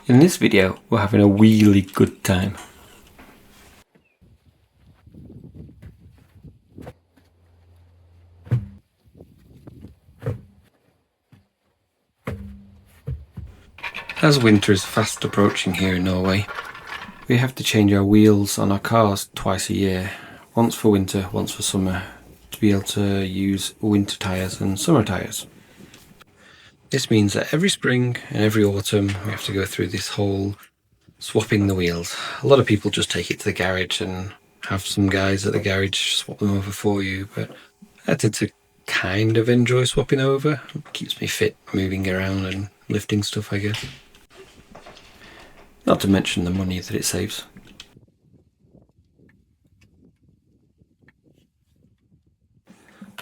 In this video, we're having a really good time. As winter is fast approaching here in Norway, we have to change our wheels on our cars twice a year, once for winter, once for summer, to be able to use winter tyres and summer tyres. This means that every spring and every autumn we have to go through this whole swapping the wheels. A lot of people just take it to the garage and have some guys at the garage swap them over for you, but I tend to kind of enjoy swapping over. It keeps me fit, moving around and lifting stuff, I guess. Not to mention the money that it saves.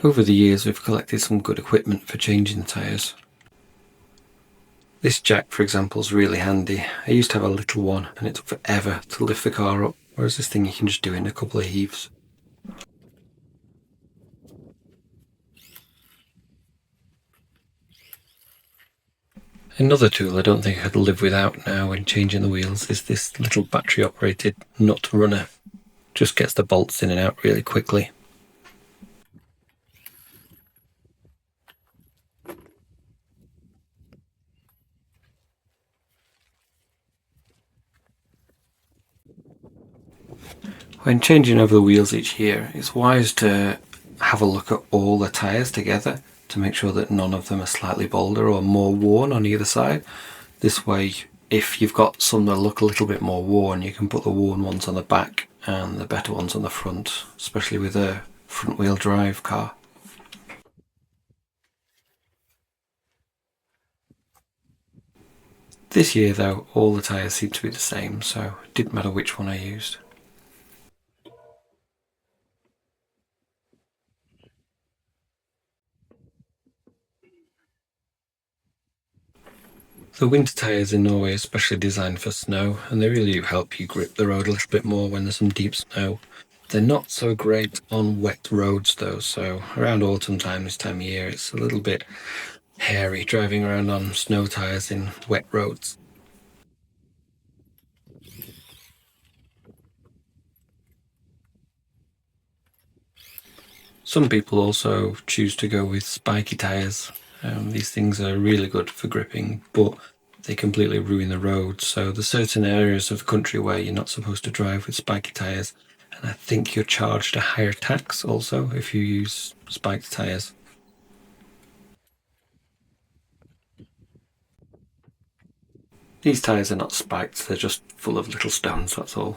Over the years we've collected some good equipment for changing the tyres. This jack, for example, is really handy. I used to have a little one and it took forever to lift the car up, whereas this thing you can just do in a couple of heaves. Another tool I don't think I could live without now when changing the wheels is this little battery operated nut runner. Just gets the bolts in and out really quickly. When changing over the wheels each year, it's wise to have a look at all the tyres together to make sure that none of them are slightly bolder or more worn on either side. This way, if you've got some that look a little bit more worn, you can put the worn ones on the back and the better ones on the front, especially with a front wheel drive car. This year though, all the tyres seem to be the same, so it didn't matter which one I used. The winter tyres in Norway are especially designed for snow, and they really do help you grip the road a little bit more when there's some deep snow. They're not so great on wet roads though, so around autumn time, this time of year, it's a little bit hairy driving around on snow tyres in wet roads. Some people also choose to go with spiky tyres. These things are really good for gripping, but they completely ruin the road. So there's certain areas of the country where you're not supposed to drive with spiky tyres, and I think you're charged a higher tax also if you use spiked tyres. These tyres are not spiked, they're just full of little stones, that's all.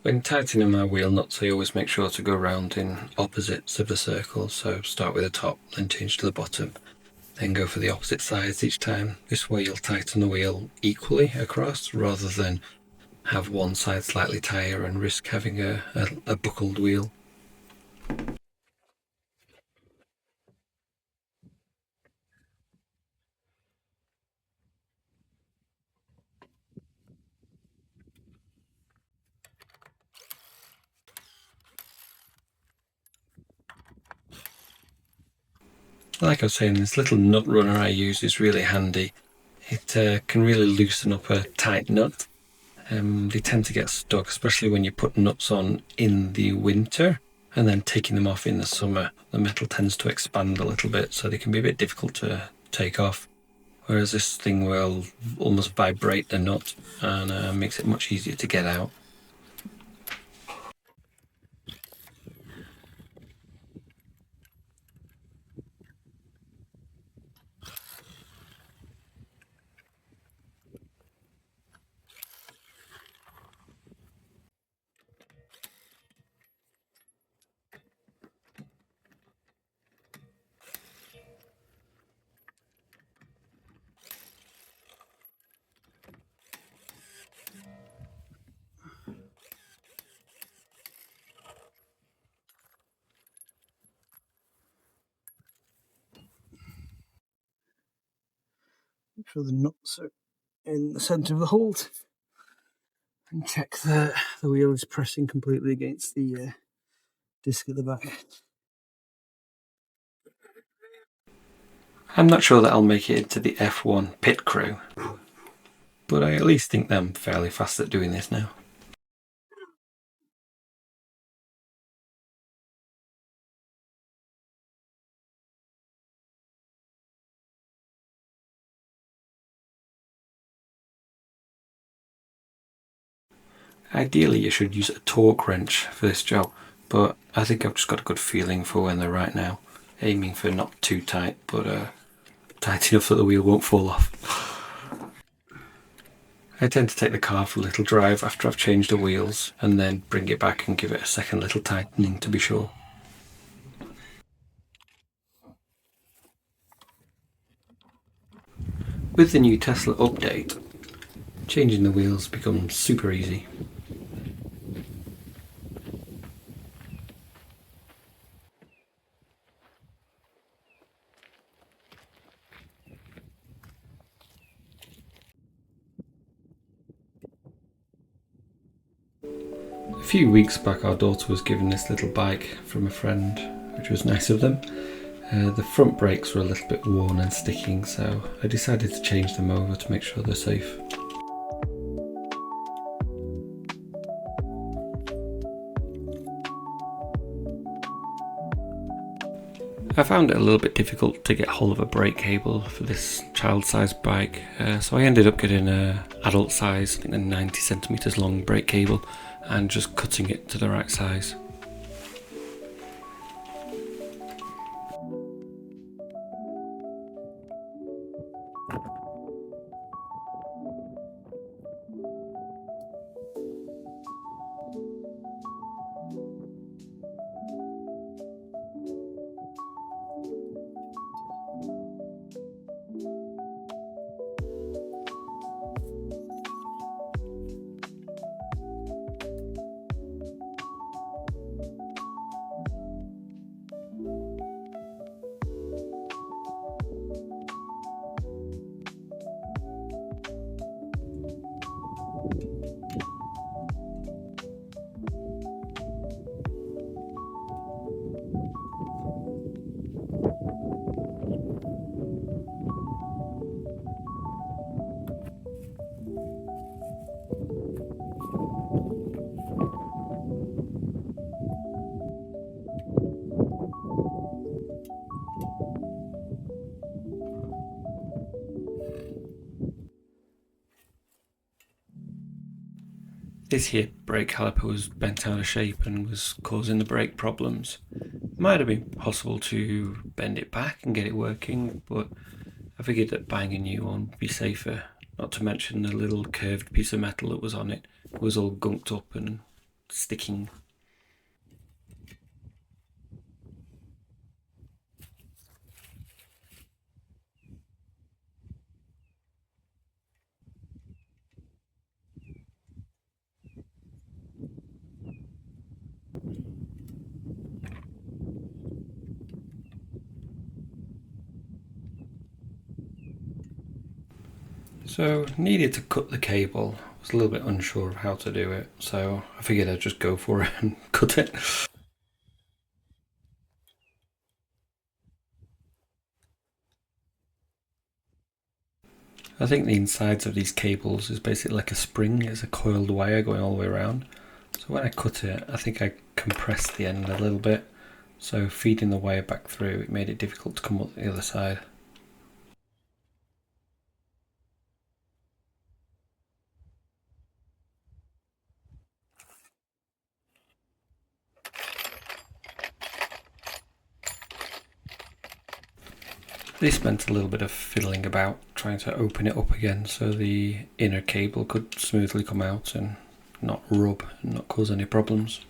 When tightening my wheel nuts, I always make sure to go round in opposites of the circle, so start with the top, then change to the bottom, then go for the opposite sides each time. This way you'll tighten the wheel equally across, rather than have one side slightly tighter and risk having a buckled wheel. Like I was saying, this little nut runner I use is really handy. It can really loosen up a tight nut. They tend to get stuck, especially when you put nuts on in the winter and then taking them off in the summer. The metal tends to expand a little bit, so they can be a bit difficult to take off. Whereas this thing will almost vibrate the nut and makes it much easier to get out. Make sure the nuts are in the centre of the hold, and check that the wheel is pressing completely against the disc at the back. I'm not sure that I'll make it into the F1 pit crew, but I at least think that I'm fairly fast at doing this now. Ideally you should use a torque wrench for this job, but I think I've just got a good feeling for when they're right now. Aiming for not too tight, but tight enough that the wheel won't fall off. I tend to take the car for a little drive after I've changed the wheels and then bring it back and give it a second little tightening to be sure. With the new Tesla update, changing the wheels becomes super easy. A few weeks back our daughter was given this little bike from a friend, which was nice of them. The front brakes were a little bit worn and sticking, so I decided to change them over to make sure they're safe. I found it a little bit difficult to get hold of a brake cable for this child-sized bike, so I ended up getting an adult size, I think a 90 centimeters long brake cable, and just cutting it to the right size. This here brake caliper was bent out of shape and was causing the brake problems. It might have been possible to bend it back and get it working, but I figured that buying a new one would be safer, not to mention the little curved piece of metal that was on it was all gunked up and sticking. So needed to cut the cable. I was a little bit unsure of how to do it, so I figured I'd just go for it and cut it. I think the insides of these cables is basically like a spring. It's a coiled wire going all the way around. So when I cut it, I think I compressed the end a little bit. So feeding the wire back through, it made it difficult to come up the other side. This meant a little bit of fiddling about, trying to open it up again so the inner cable could smoothly come out and not rub and not cause any problems.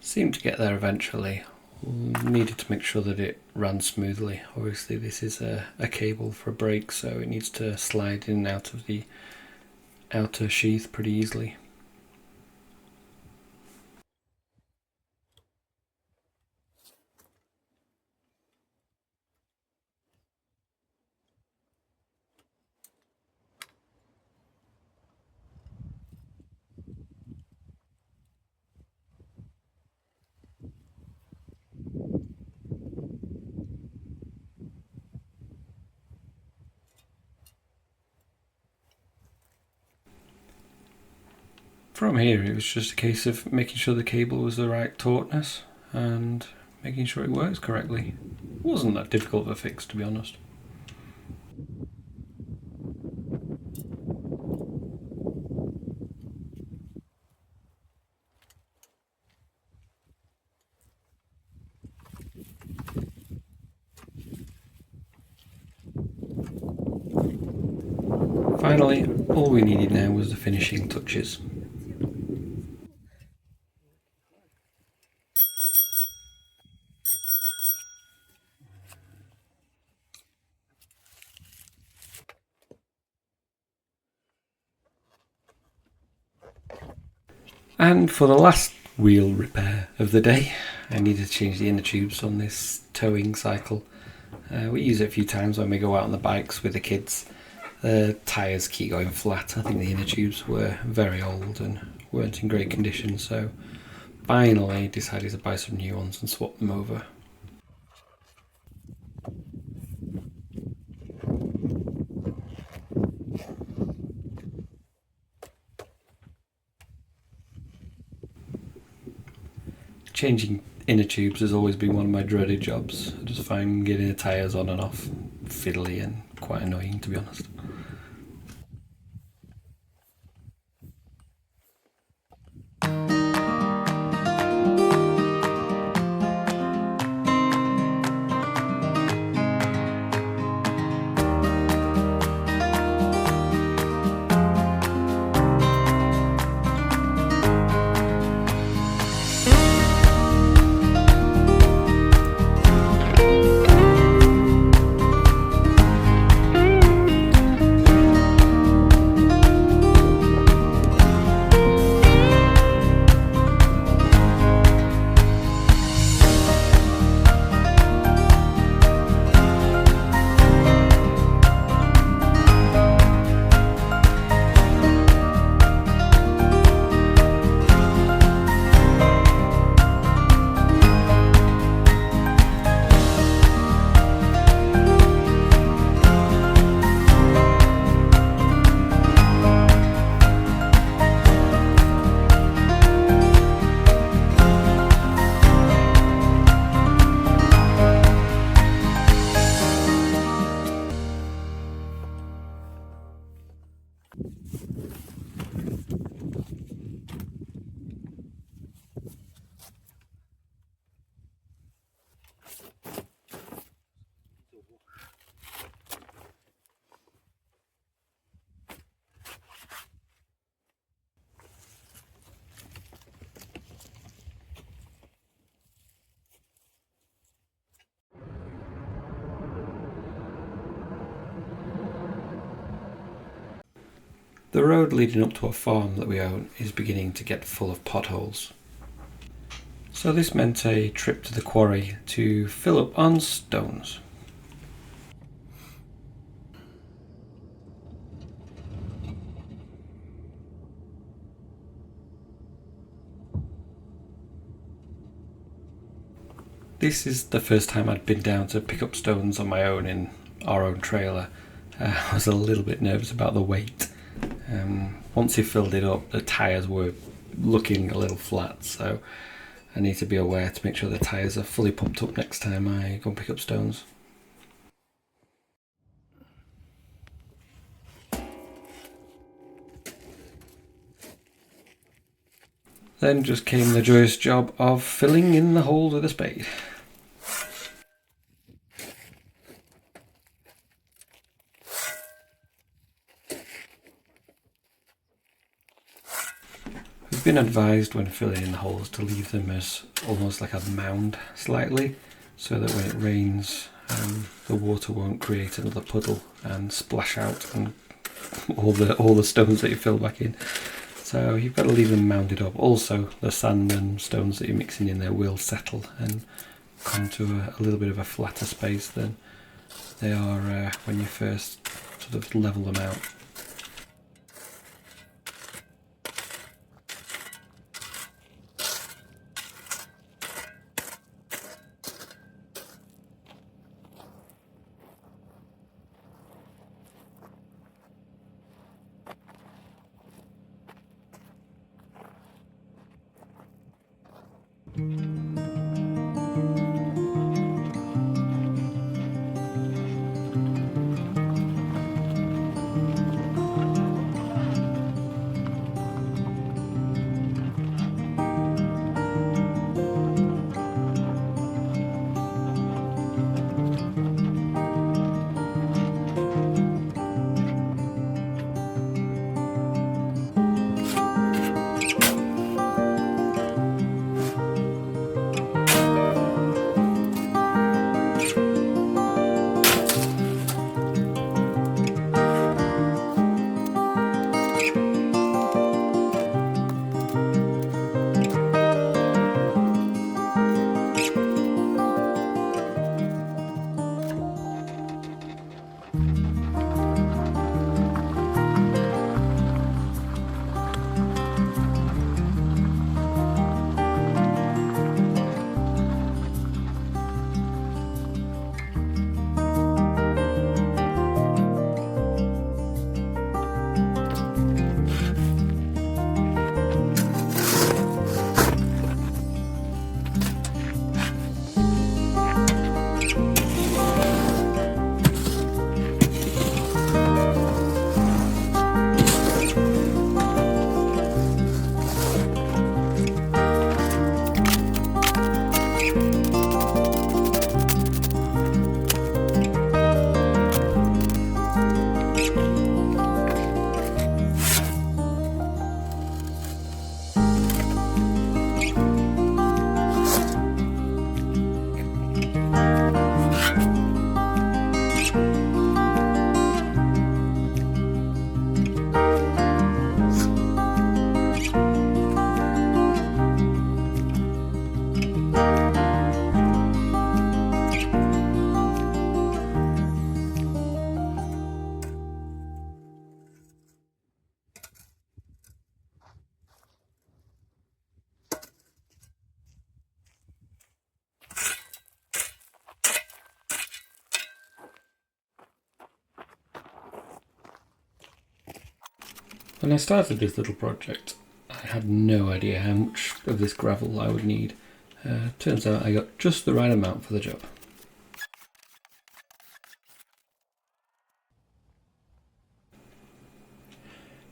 Seemed to get there eventually. Needed to make sure that it ran smoothly. Obviously this is a cable for a brake, so it needs to slide in and out of the outer sheath pretty easily. From here it was just a case of making sure the cable was the right tautness and making sure it works correctly. It wasn't that difficult of a fix, to be honest. Finally, all we needed now was the finishing touches. And for the last wheel repair of the day, I needed to change the inner tubes on this towing cycle. We use it a few times when we go out on the bikes with the kids. The tyres keep going flat. I think the inner tubes were very old and weren't in great condition, so finally decided to buy some new ones and swap them over. Changing inner tubes has always been one of my dreaded jobs. I just find getting the tyres on and off fiddly and quite annoying, to be honest. The road leading up to a farm that we own is beginning to get full of potholes. So this meant a trip to the quarry to fill up on stones. This is the first time I'd been down to pick up stones on my own in our own trailer. I was a little bit nervous about the weight. Once you filled it up, the tyres were looking a little flat, so I need to be aware to make sure the tyres are fully pumped up next time I go and pick up stones. Then just came the joyous job of filling in the hole with a spade. been advised when filling in the holes to leave them as almost like a mound slightly, so that when it rains the water won't create another puddle and splash out and all the stones that you fill back in. So you've got to leave them mounded up. Also the sand and stones that you're mixing in there will settle and come to a little bit of a flatter space than they are when you first sort of level them out. When I started this little project, I had no idea how much of this gravel I would need. Turns out I got just the right amount for the job.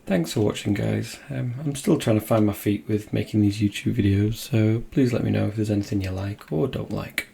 Thanks for watching, guys. I'm still trying to find my feet with making these YouTube videos, so please let me know if there's anything you like or don't like.